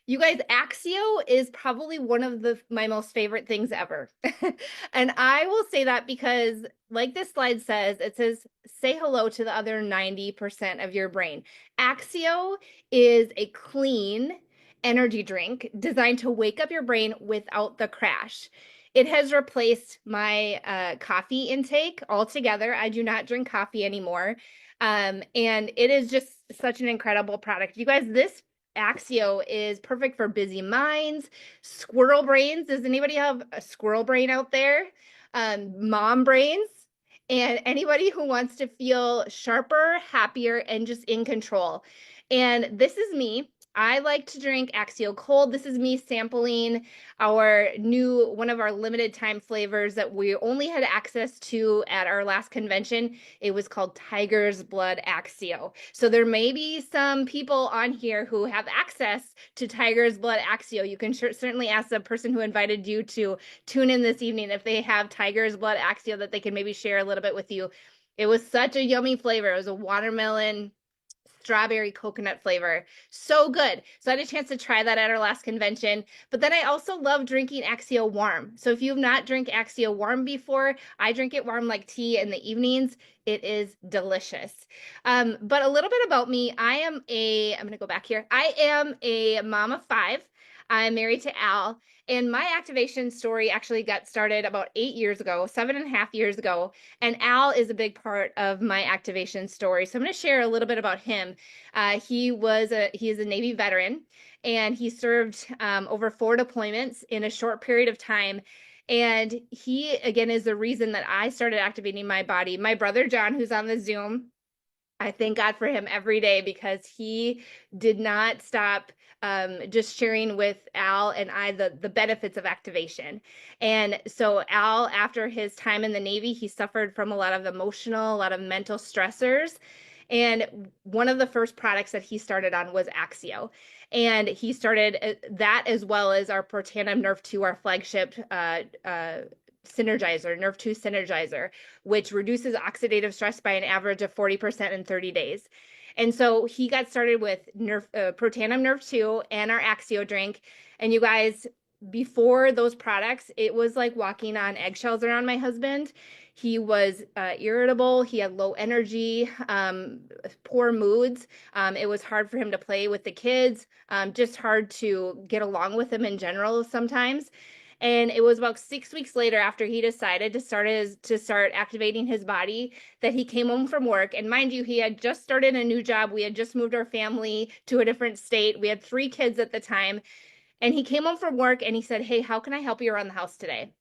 You guys, Axio is probably one of my most favorite things ever. And I will say that because, like this slide says, it says, say hello to the other 90% of your brain. Axio is a clean energy drink designed to wake up your brain without the crash. It has replaced my coffee intake altogether. I do not drink coffee anymore. And it is just such an incredible product. You guys, this Axio is perfect for busy minds, squirrel brains. Does anybody have a squirrel brain out there? Mom brains, and anybody who wants to feel sharper, happier, and just in control. And this is me. I like to drink Axio cold. This is me sampling one of our limited time flavors that we only had access to at our last convention. It was called Tiger's Blood Axio. So there may be some people on here who have access to Tiger's Blood Axio. You can certainly ask the person who invited you to tune in this evening if they have Tiger's Blood Axio that they can maybe share a little bit with you. It was such a yummy flavor. It was a watermelon strawberry coconut flavor. So good. So I had a chance to try that at our last convention. But then I also love drinking Axio warm. So if you've not drank Axio warm before, I drink it warm like tea in the evenings. It is delicious. But a little bit about me. I'm going to go back here. I am a mom of five. I'm married to Al. And my activation story actually got started about 8 years ago, 7.5 years ago. And Al is a big part of my activation story. So I'm going to share a little bit about him. He is a Navy veteran, and he served over 4 deployments in a short period of time. And he, again, is the reason that I started activating my body. My brother, John, who's on the Zoom, I thank God for him every day because he did not stop just sharing with Al and I the benefits of activation. And so Al, after his time in the Navy, he suffered from a lot of emotional, a lot of mental stressors. And one of the first products that he started on was Axio. And he started that as well as our Protandim Nerve 2, our flagship synergizer, Nerve 2 synergizer, which reduces oxidative stress by an average of 40% in 30 days. And so he got started with Protandim Nerve 2 and our Axio drink. And you guys, before those products, it was like walking on eggshells around my husband. He was irritable. He had low energy, poor moods. It was hard for him to play with the kids, just hard to get along with him in general sometimes. And it was about 6 weeks later after he decided to start activating his body that he came home from work. And mind you, he had just started a new job. We had just moved our family to a different state. We had 3 kids at the time. And he came home from work and he said, "Hey, how can I help you around the house today?"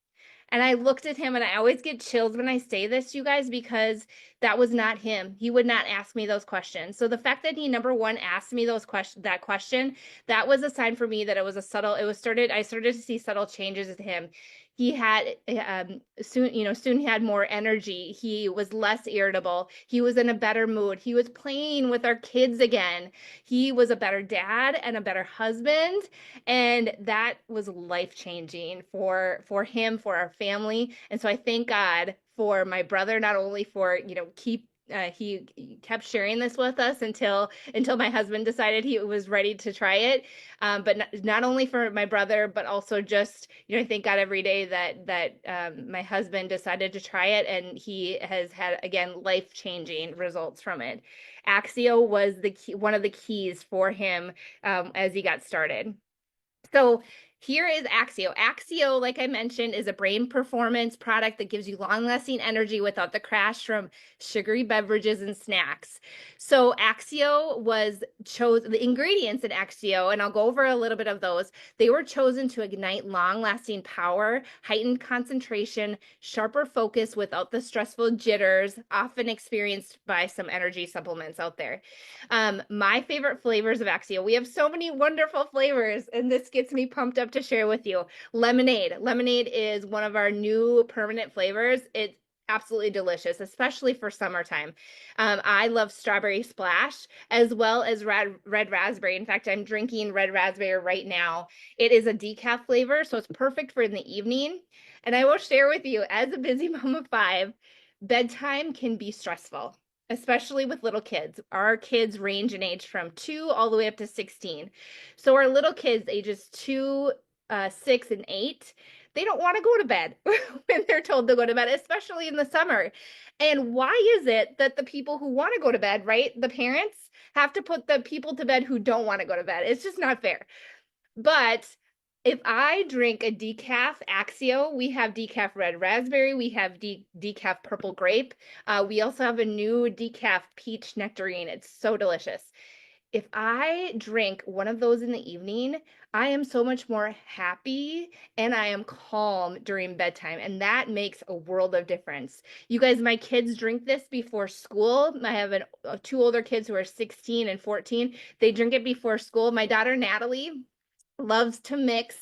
And I looked at him, and I always get chills when I say this, you guys, because that was not him. He would not ask me those questions. So the fact that he, number one, asked me that question, that was a sign for me that I started to see subtle changes in him. He had soon he had more energy. He was less irritable. He was in a better mood. He was playing with our kids again. He was a better dad and a better husband. And that was life-changing for him, for our family. And so I thank God for my brother, not only for, he kept sharing this with us until my husband decided he was ready to try it. But not only for my brother, but also just, I thank God every day that my husband decided to try it, and he has had, again, life-changing results from it. Axio was one of the keys for him as he got started. So here is Axio. Axio, like I mentioned, is a brain performance product that gives you long-lasting energy without the crash from sugary beverages and snacks. So the ingredients in Axio, and I'll go over a little bit of those. They were chosen to ignite long-lasting power, heightened concentration, sharper focus without the stressful jitters often experienced by some energy supplements out there. My favorite flavors of Axio, we have so many wonderful flavors, and this gets me pumped up to share with you. Lemonade. Lemonade is one of our new permanent flavors. It's absolutely delicious, especially for summertime. I love strawberry splash as well as red raspberry. In fact, I'm drinking red raspberry right now. It is a decaf flavor, so it's perfect for in the evening. And I will share with you, as a busy mom of five, bedtime can be stressful. especially with little kids. Our kids range in age from 2 all the way up to 16. So our little kids, ages 2, 6, and 8, they don't want to go to bed when they're told to go to bed, especially in the summer. And why is it that the people who want to go to bed, right, the parents, have to put the people to bed who don't want to go to bed? It's just not fair. But if I drink a decaf Axio, we have decaf red raspberry, we have decaf purple grape. We also have a new decaf peach nectarine. It's so delicious. If I drink one of those in the evening, I am so much more happy and I am calm during bedtime. And that makes a world of difference. You guys, my kids drink this before school. I have two older kids who are 16 and 14. They drink it before school. My daughter, Natalie, loves to mix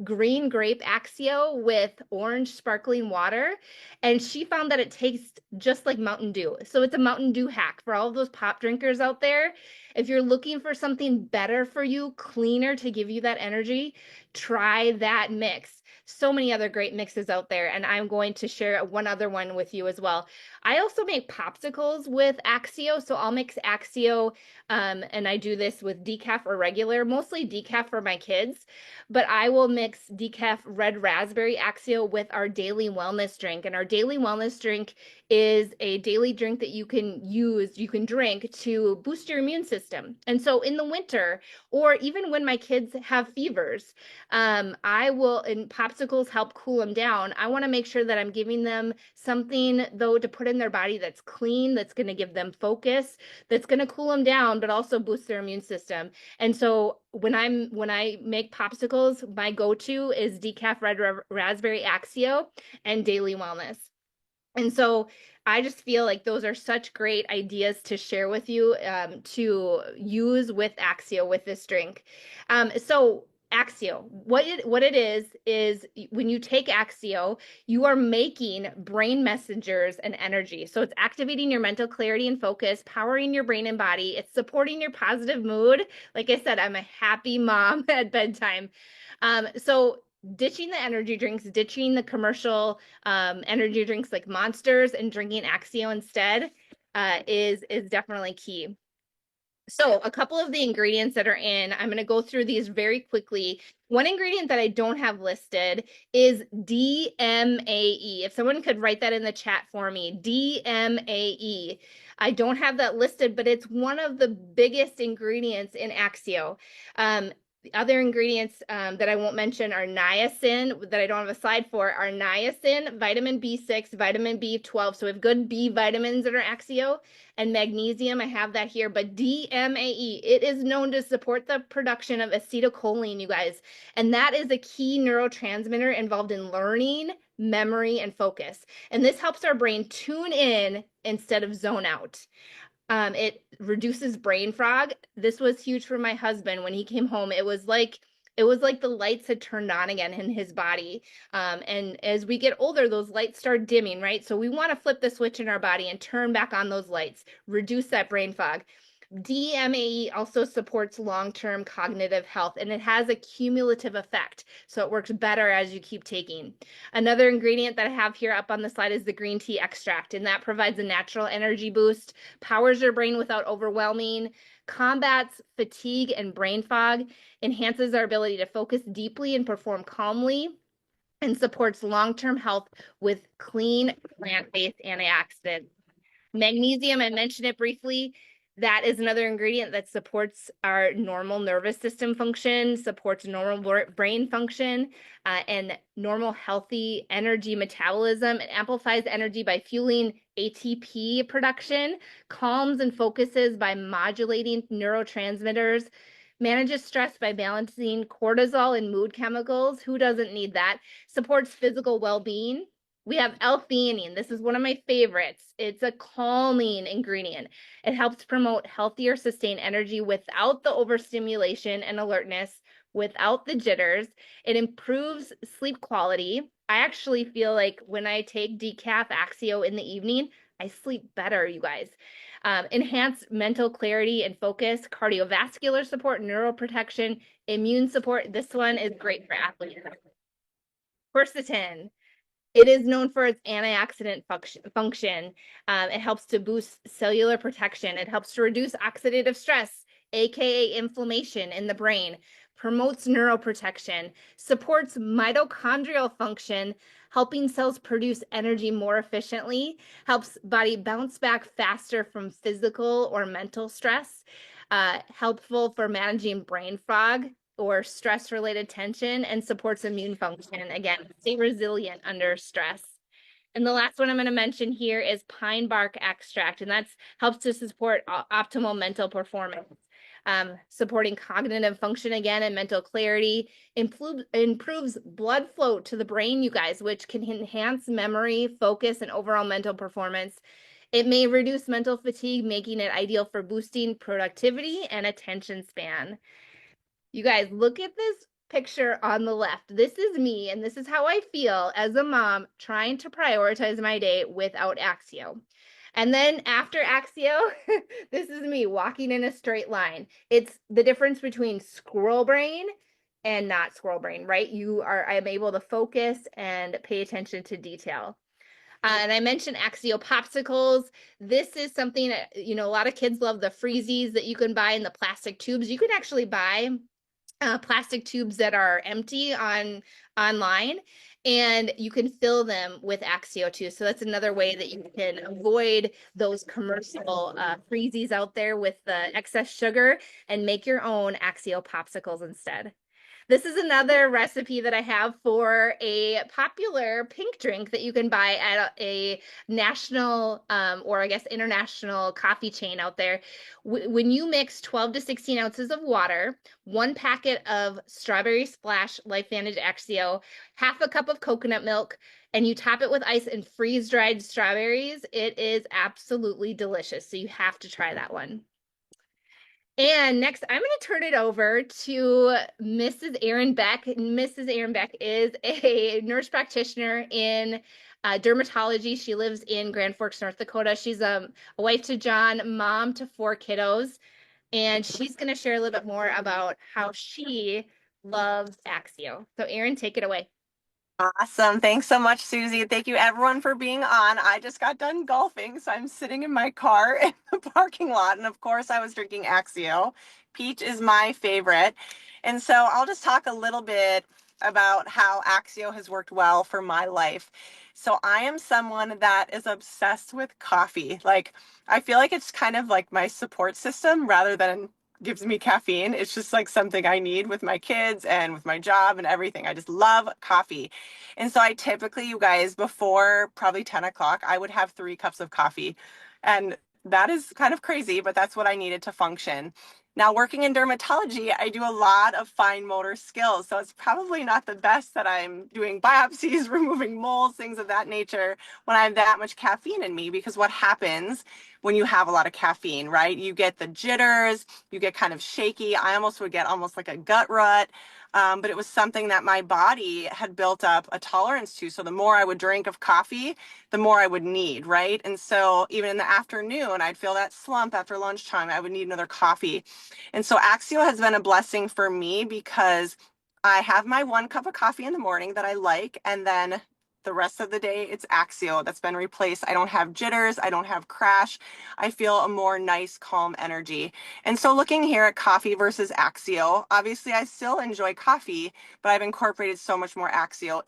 green grape Axio with orange sparkling water. And she found that it tastes just like Mountain Dew. So it's a Mountain Dew hack for all of those pop drinkers out there. If you're looking for something better for you, cleaner to give you that energy, try that mix. So many other great mixes out there. And I'm going to share one other one with you as well. I also make popsicles with Axio. So I'll mix Axio, and I do this with decaf or regular, mostly decaf for my kids, but I will mix decaf red raspberry Axio with our daily wellness drink. And our daily wellness drink is a daily drink that you can drink to boost your immune system. And so in the winter, or even when my kids have fevers, I will, and popsicles help cool them down. I want to make sure that I'm giving them something, though, to put in their body that's clean, that's going to give them focus, that's going to cool them down, but also boost their immune system. And so when I make popsicles, my go-to is decaf red raspberry Axio and daily wellness. And so I just feel like those are such great ideas to share with you, to use with Axio with this drink. So Axio, what it is when you take Axio, you are making brain messengers and energy. So it's activating your mental clarity and focus, powering your brain and body. It's supporting your positive mood. Like I said, I'm a happy mom at bedtime. So ditching the energy drinks, ditching the commercial energy drinks like Monsters, and drinking Axio instead is definitely key. So a couple of the ingredients that are in, I'm going to go through these very quickly. One ingredient that I don't have listed is DMAE. If someone could write that in the chat for me, DMAE. I don't have that listed, but it's one of the biggest ingredients in Axio. The other ingredients that I won't mention are niacin, that I don't have a slide for, are niacin, vitamin B6, vitamin B12. So we have good B vitamins in our Axio, and magnesium. I have that here, but DMAE, it is known to support the production of acetylcholine, you guys. And that is a key neurotransmitter involved in learning, memory, and focus. And this helps our brain tune in instead of zone out. It reduces brain fog. This was huge for my husband when he came home. It was like the lights had turned on again in his body. And as we get older, those lights start dimming, right? So we want to flip the switch in our body and turn back on those lights, reduce that brain fog. DMAE also supports long-term cognitive health, and it has a cumulative effect. So it works better as you keep taking. Another ingredient that I have here up on the slide is the green tea extract, and that provides a natural energy boost, powers your brain without overwhelming, combats fatigue and brain fog, enhances our ability to focus deeply and perform calmly, and supports long-term health with clean plant-based antioxidants. Magnesium, I mentioned it briefly. That is another ingredient that supports our normal nervous system function, supports normal brain function, and normal healthy energy metabolism. It amplifies energy by fueling ATP production, calms and focuses by modulating neurotransmitters, manages stress by balancing cortisol and mood chemicals. Who doesn't need that? Supports physical well-being. We have L-theanine. This is one of my favorites. It's a calming ingredient. It helps promote healthier, sustained energy without the overstimulation and alertness, without the jitters. It improves sleep quality. I actually feel like when I take decaf Axio in the evening, I sleep better, you guys. Enhance mental clarity and focus, cardiovascular support, neuroprotection, immune support. This one is great for athletes. Quercetin. It is known for its antioxidant function. It helps to boost cellular protection. It helps to reduce oxidative stress, aka inflammation in the brain, promotes neuroprotection, supports mitochondrial function, helping cells produce energy more efficiently, helps body bounce back faster from physical or mental stress, helpful for managing brain fog or stress related tension, and supports immune function. Again, stay resilient under stress. And the last one I'm going to mention here is pine bark extract, and that helps to support optimal mental performance. Supporting cognitive function again and mental clarity, improves blood flow to the brain, you guys, which can enhance memory, focus, and overall mental performance. It may reduce mental fatigue, making it ideal for boosting productivity and attention span. You guys, look at this picture on the left. This is me, and this is how I feel as a mom trying to prioritize my day without Axio. And then after Axio, this is me walking in a straight line. It's the difference between squirrel brain and not squirrel brain, right? I'm able to focus and pay attention to detail. And I mentioned Axio popsicles. This is something that, a lot of kids love the freezies that you can buy in the plastic tubes. You can actually buy plastic tubes that are empty online, and you can fill them with Axio too. So that's another way that you can avoid those commercial freezies out there with the excess sugar and make your own Axio popsicles instead. This is another recipe that I have for a popular pink drink that you can buy at a national or I guess international coffee chain out there. When you mix 12 to 16 ounces of water, 1 packet of Strawberry Splash LifeVantage Axio, half a cup of coconut milk, and you top it with ice and freeze-dried strawberries, it is absolutely delicious. So you have to try that one. And next, I'm going to turn it over to Mrs. Erin Beck. Mrs. Erin Beck is a nurse practitioner in dermatology. She lives in Grand Forks, North Dakota. She's a wife to Jon, mom to 4 kiddos, and she's going to share a little bit more about how she loves Axio. So Erin, take it away. Awesome. Thanks so much, Susie. Thank you everyone for being on. I just got done golfing, so I'm sitting in my car in the parking lot. And of course, I was drinking Axio. Peach is my favorite. And so I'll just talk a little bit about how Axio has worked well for my life. So I am someone that is obsessed with coffee. Like, I feel like it's kind of like my support system rather than gives me caffeine. It's just like something I need with my kids and with my job and everything. I just love coffee. And so I typically, you guys, before probably 10 o'clock, I would have 3 cups of coffee. And that is kind of crazy, but that's what I needed to function. Now, working in dermatology, I do a lot of fine motor skills. So it's probably not the best that I'm doing biopsies, removing moles, things of that nature when I have that much caffeine in me, because what happens when you have a lot of caffeine, right? You get the jitters, you get kind of shaky. I almost would get almost like a gut rut. But it was something that my body had built up a tolerance to. So the more I would drink of coffee, the more I would need, right? And so even in the afternoon, I'd feel that slump after lunchtime. I would need another coffee. And so Axio has been a blessing for me because I have my 1 cup of coffee in the morning that I like, and then the rest of the day, it's Axio that's been replaced. I don't have jitters. I don't have crash. I feel a more nice, calm energy. And so looking here at coffee versus Axio, obviously I still enjoy coffee, but I've incorporated so much more Axio.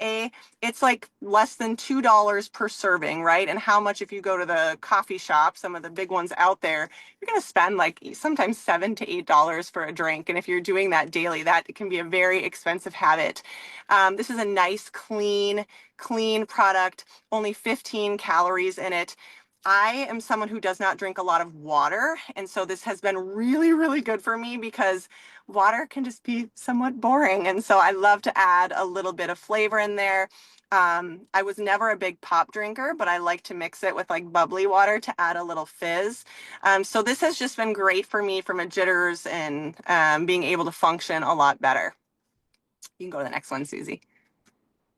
It's like less than $2 per serving, right? And how much if you go to the coffee shop, some of the big ones out there, you're going to spend like sometimes $7 to $8 for a drink. And if you're doing that daily, that can be a very expensive habit. This is a nice, clean product, only 15 calories in it. I am someone who does not drink a lot of water. And so this has been really, really good for me because water can just be somewhat boring. And so I love to add a little bit of flavor in there. I was never a big pop drinker, but I like to mix it with like bubbly water to add a little fizz. So this has just been great for me from a jitters and being able to function a lot better. You can go to the next one, Susie.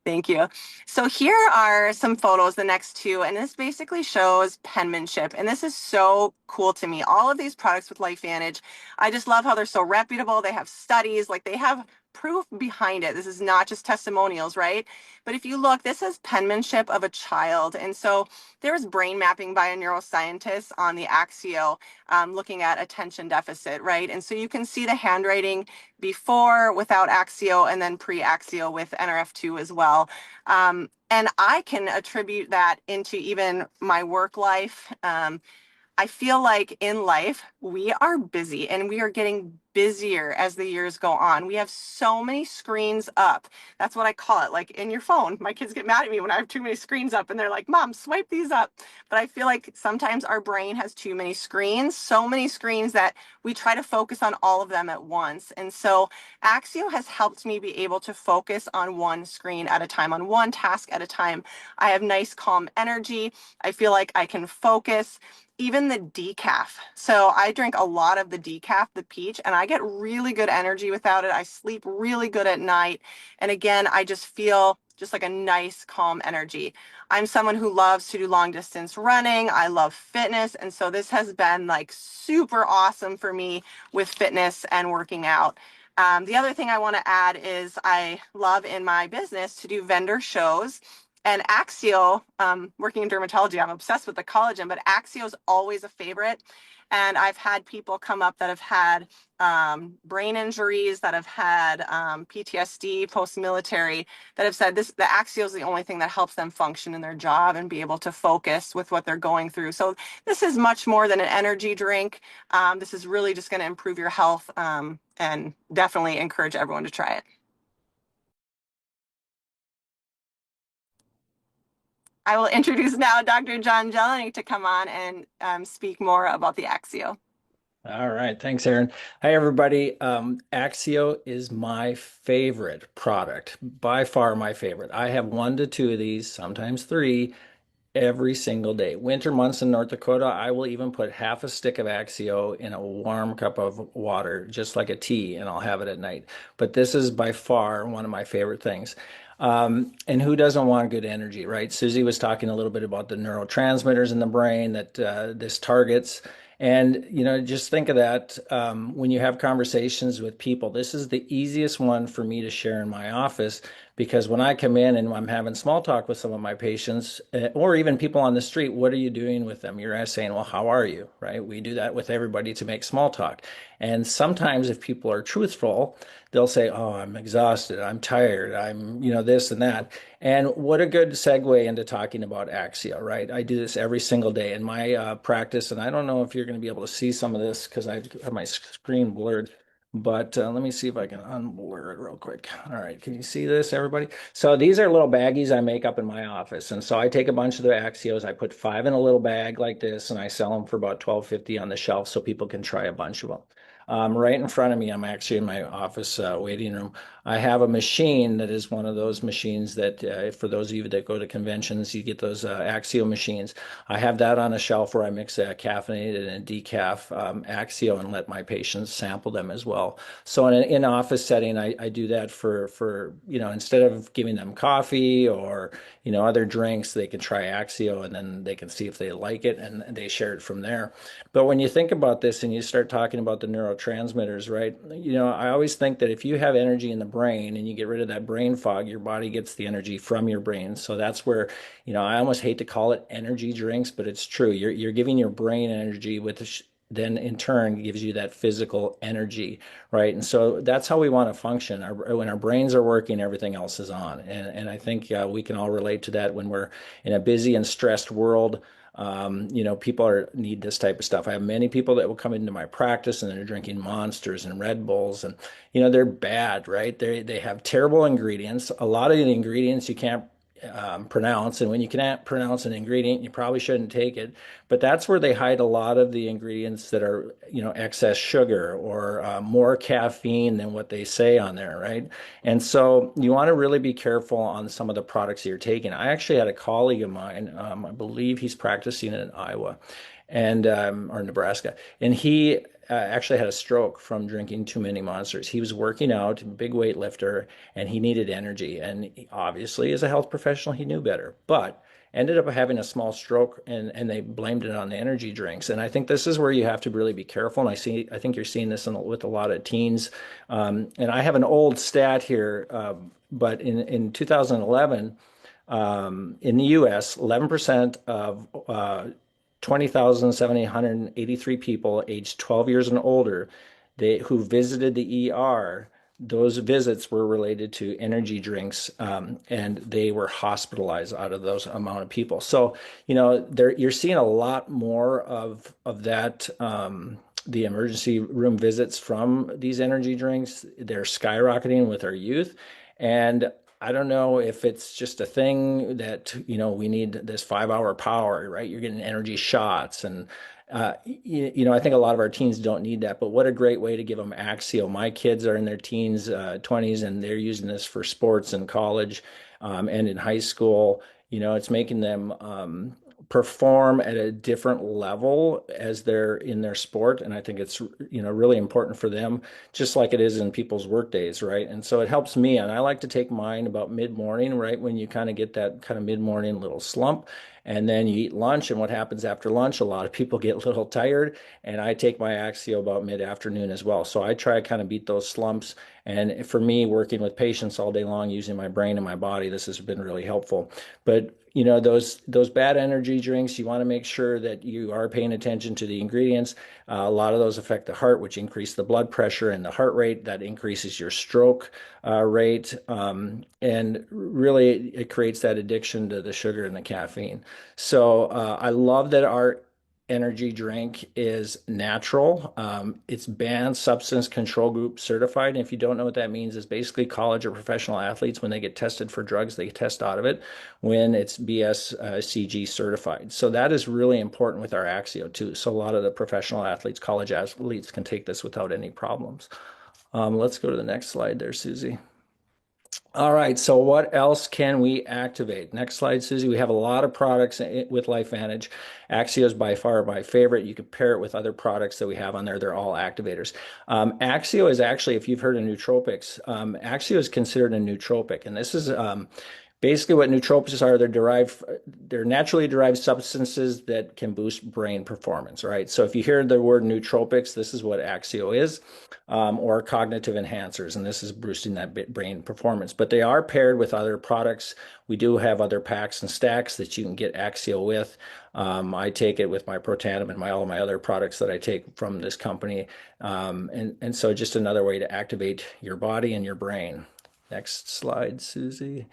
Thank you. So here are some photos, the next two, and this basically shows penmanship. And this is so cool to me. All of these products with LifeVantage, I just love how they're so reputable. They have studies, like they have proof behind it. This is not just testimonials, right? But if you look, this is penmanship of a child. And so there was brain mapping by a neuroscientist on the Axio, looking at attention deficit, right? And so you can see the handwriting before, without Axio, and then pre-Axio with NRF2 as well. And I can attribute that into even my work life. I feel like in life, we are busy and we are getting busier as the years go on. We have so many screens up. That's what I call it, like in your phone. My kids get mad at me when I have too many screens up and they're like, Mom, swipe these up. But I feel like sometimes our brain has too many screens, so many screens that we try to focus on all of them at once. And so Axio has helped me be able to focus on one screen at a time, on one task at a time. I have nice, calm energy. I feel like I can focus. Even the decaf. So I drink a lot of the decaf, the peach, and I get really good energy without it. I sleep really good at night. And again, I just feel just like a nice, calm energy. I'm someone who loves to do long distance running. I love fitness. And so this has been like super awesome for me with fitness and working out. The other thing I want to add is I love in my business to do vendor shows. And Axio, working in dermatology, I'm obsessed with the collagen, but Axio is always a favorite. And I've had people come up that have had brain injuries, that have had PTSD, post-military, that have said the Axio is the only thing that helps them function in their job and be able to focus with what they're going through. So this is much more than an energy drink. This is really just going to improve your health, and definitely encourage everyone to try it. I will introduce now Dr. Jon Jellinek to come on and speak more about the Axio. All right, thanks, Aaron. Hi, everybody. Axio is my favorite product, by far my favorite. I have 1 to 2 of these, sometimes 3, every single day. Winter months in North Dakota, I will even put half a stick of Axio in a warm cup of water, just like a tea, and I'll have it at night. But this is by far one of my favorite things. And who doesn't want good energy, right? Susie was talking a little bit about the neurotransmitters in the brain that this targets. And, just think of that when you have conversations with people. This is the easiest one for me to share in my office because when I come in and I'm having small talk with some of my patients or even people on the street, what are you doing with them? You're saying, well, how are you, right? We do that with everybody to make small talk. And sometimes if people are truthful, they'll say, oh, I'm exhausted, I'm tired, I'm, this and that. And what a good segue into talking about Axio, right? I do this every single day in my practice, and I don't know if you're going to be able to see some of this because I have my screen blurred, but let me see if I can unblur it real quick. All right, can you see this, everybody? So these are little baggies I make up in my office, and so I take a bunch of the Axios, I put 5 in a little bag like this, and I sell them for about $12.50 on the shelf so people can try a bunch of them. Right in front of me, I'm actually in my office waiting room. I have a machine that is one of those machines that, for those of you that go to conventions, you get those Axio machines. I have that on a shelf where I mix a caffeinated and decaf Axio and let my patients sample them as well. So in an in-office setting, I do that for instead of giving them coffee or other drinks, they can try Axio and then they can see if they like it and they share it from there. But when you think about this and you start talking about the neurotransmitters, right? I always think that if you have energy in the brain and you get rid of that brain fog, your body gets the energy from your brain. So that's where, I almost hate to call it energy drinks, but it's true. You're giving your brain energy with then in turn gives you that physical energy, right? And so that's how we want to function. When our brains are working, everything else is on. And I think we can all relate to that when we're in a busy and stressed world. People need this type of stuff. I have many people that will come into my practice and they're drinking Monsters and Red Bulls, and they're bad, right? They have terrible ingredients. A lot of the ingredients you can't pronounce, and when you can't pronounce an ingredient, you probably shouldn't take it. But that's where they hide a lot of the ingredients that are, excess sugar or more caffeine than what they say on there, right? And so you want to really be careful on some of the products you're taking. I actually had a colleague of mine, I believe he's practicing in Iowa and or Nebraska, and he actually had a stroke from drinking too many Monsters. He was working out, big weightlifter, and he needed energy. And obviously, as a health professional, he knew better, but ended up having a small stroke, and they blamed it on the energy drinks. And I think this is where you have to really be careful. And I think you're seeing this with a lot of teens. And I have an old stat here, but in 2011, in the US, 11% of 20,783 people aged 12 years and older who visited the ER, those visits were related to energy drinks, and they were hospitalized out of those amount of people. So, you're seeing a lot more of that. The emergency room visits from these energy drinks, they're skyrocketing with our youth. And I don't know if it's just a thing that, we need this 5 hour power, right? You're getting energy shots. And, I think a lot of our teens don't need that, but what a great way to give them Axio. My kids are in their teens, 20s, and they're using this for sports in college, and in high school. It's making them, perform at a different level as they're in their sport. And I think it's, really important for them, just like it is in people's work days, right? And so it helps me. And I like to take mine about mid-morning, right? When you kind of get that kind of mid-morning little slump. And then you eat lunch. And what happens after lunch? A lot of people get a little tired. And I take my Axio about mid-afternoon as well. So I try to kind of beat those slumps. And for me, working with patients all day long, using my brain and my body, this has been really helpful. But those bad energy drinks, you want to make sure that you are paying attention to the ingredients. A lot of those affect the heart, which increase the blood pressure and the heart rate. That increases your stroke rate. And really, it creates that addiction to the sugar and the caffeine. So I love that our energy drink is natural. It's banned substance control group certified. And if you don't know what that means, it's basically college or professional athletes, when they get tested for drugs, they test out of it when it's BSCG certified. So that is really important with our Axio too. So a lot of the professional athletes, college athletes, can take this without any problems. Let's go to the next slide there, Susie. All right, so what else can we activate? Next slide, Susie. We have a lot of products with LifeVantage. Axio is by far my favorite. You can pair it with other products that we have on there. They're all activators. Axio is actually, if you've heard of nootropics, Axio is considered a nootropic, and this is basically what nootropics are. They're naturally derived substances that can boost brain performance, right? So if you hear the word nootropics, this is what Axio is, or cognitive enhancers, and this is boosting that brain performance. But they are paired with other products. We do have other packs and stacks that you can get Axio with. I take it with my Protandim and all of my other products that I take from this company. And so just another way to activate your body and your brain. Next slide, Susie.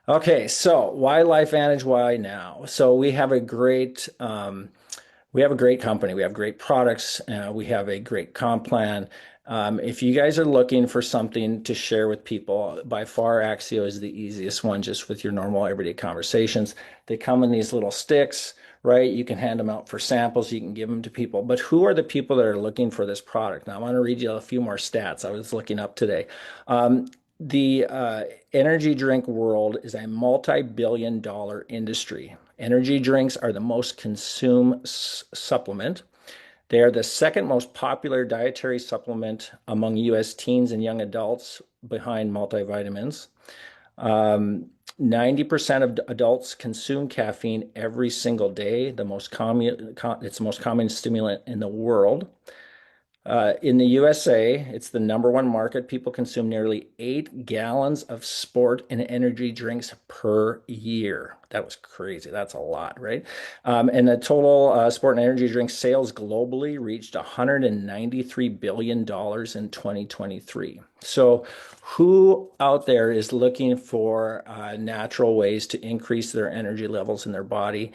Okay, so why LifeVantage? Why now? So we have a great company. We have great products. We have a great comp plan. If you guys are looking for something to share with people, by far Axio is the easiest one, just with your normal everyday conversations. They come in these little sticks, right? You can hand them out for samples. You can give them to people. But who are the people that are looking for this product? Now, I want to read you a few more stats I was looking up today. The energy drink world is a multi-billion-dollar industry. Energy drinks are the most consumed supplement. They are the second most popular dietary supplement among U.S. teens and young adults, behind multivitamins. 90% of adults consume caffeine every single day. It's the most common stimulant in the world. In the USA, it's the #1 market. People consume nearly 8 gallons of sport and energy drinks per year. That was crazy. That's a lot, right? And the total sport and energy drink sales globally reached $193 billion in 2023. So who out there is looking for natural ways to increase their energy levels in their body?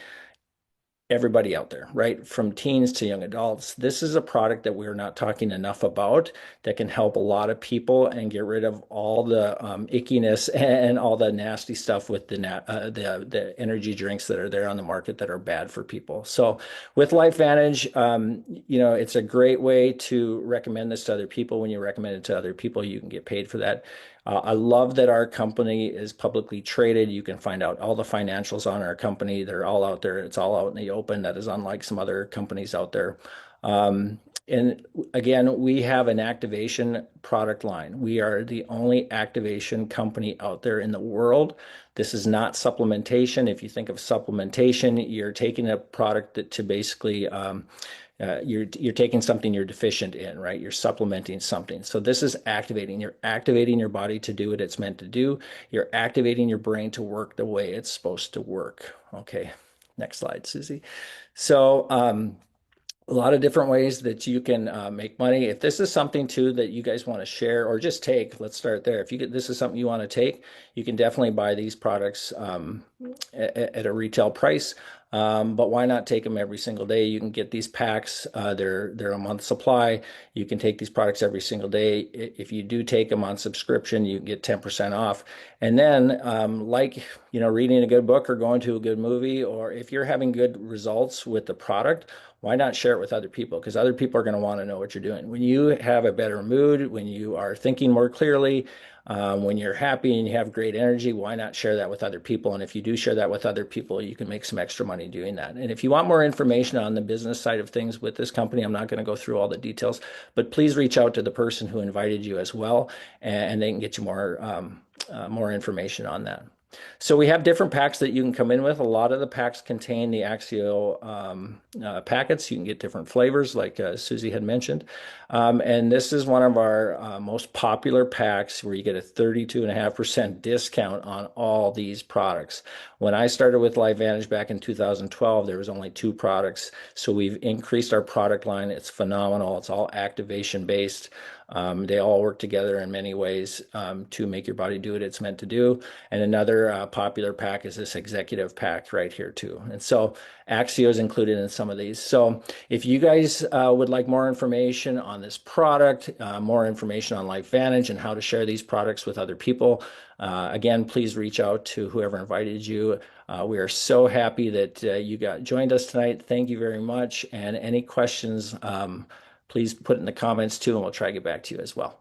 Everybody out there, right? From teens to young adults. This is a product that we're not talking enough about that can help a lot of people and get rid of all the ickiness and all the nasty stuff with the energy drinks that are there on the market that are bad for people. So with LifeVantage, it's a great way to recommend this to other people. When you recommend it to other people, you can get paid for that. I love that our company is publicly traded. You can find out all the financials on our company. They're all out there. It's all out in the open. That is unlike some other companies out there. And again, we have an activation product line. We are the only activation company out there in the world. This is not supplementation. If you think of supplementation, you're taking a product to basically you're taking something you're deficient in, right? You're supplementing something. So this is activating. You're activating your body to do what it's meant to do. You're activating your brain to work the way it's supposed to work. Okay, next slide, Susie. So a lot of different ways that you can make money. If this is something too that you guys want to share or just take, let's start there. If you get this is something you want to take, you can definitely buy these products at a retail price. But why not take them every single day? You can get these packs. They're a month supply. You can take these products every single day. If you do take them on subscription, you can get 10% off. And then, like reading a good book or going to a good movie, or if you're having good results with the product, why not share it with other people? Because other people are going to want to know what you're doing. When you have a better mood, when you are thinking more clearly, when you're happy and you have great energy, why not share that with other people? And if you do share that with other people, you can make some extra money doing that. And if you want more information on the business side of things with this company, I'm not going to go through all the details, but please reach out to the person who invited you as well, and they can get you more information on that. So we have different packs that you can come in with. A lot of the packs contain the Axio packets. You can get different flavors, like Susie had mentioned. And this is one of our most popular packs where you get a 32.5% discount on all these products. When I started with LifeVantage back in 2012, there was only 2 products. So we've increased our product line. It's phenomenal. It's all activation based. They all work together in many ways to make your body do what it's meant to do. And another popular pack is this executive pack right here too. And so Axio is included in some of these. So if you guys would like more information on this product, more information on LifeVantage and how to share these products with other people, again, please reach out to whoever invited you. We are so happy that you joined us tonight. Thank you very much. And any questions, please put it in the comments too, and we'll try to get back to you as well.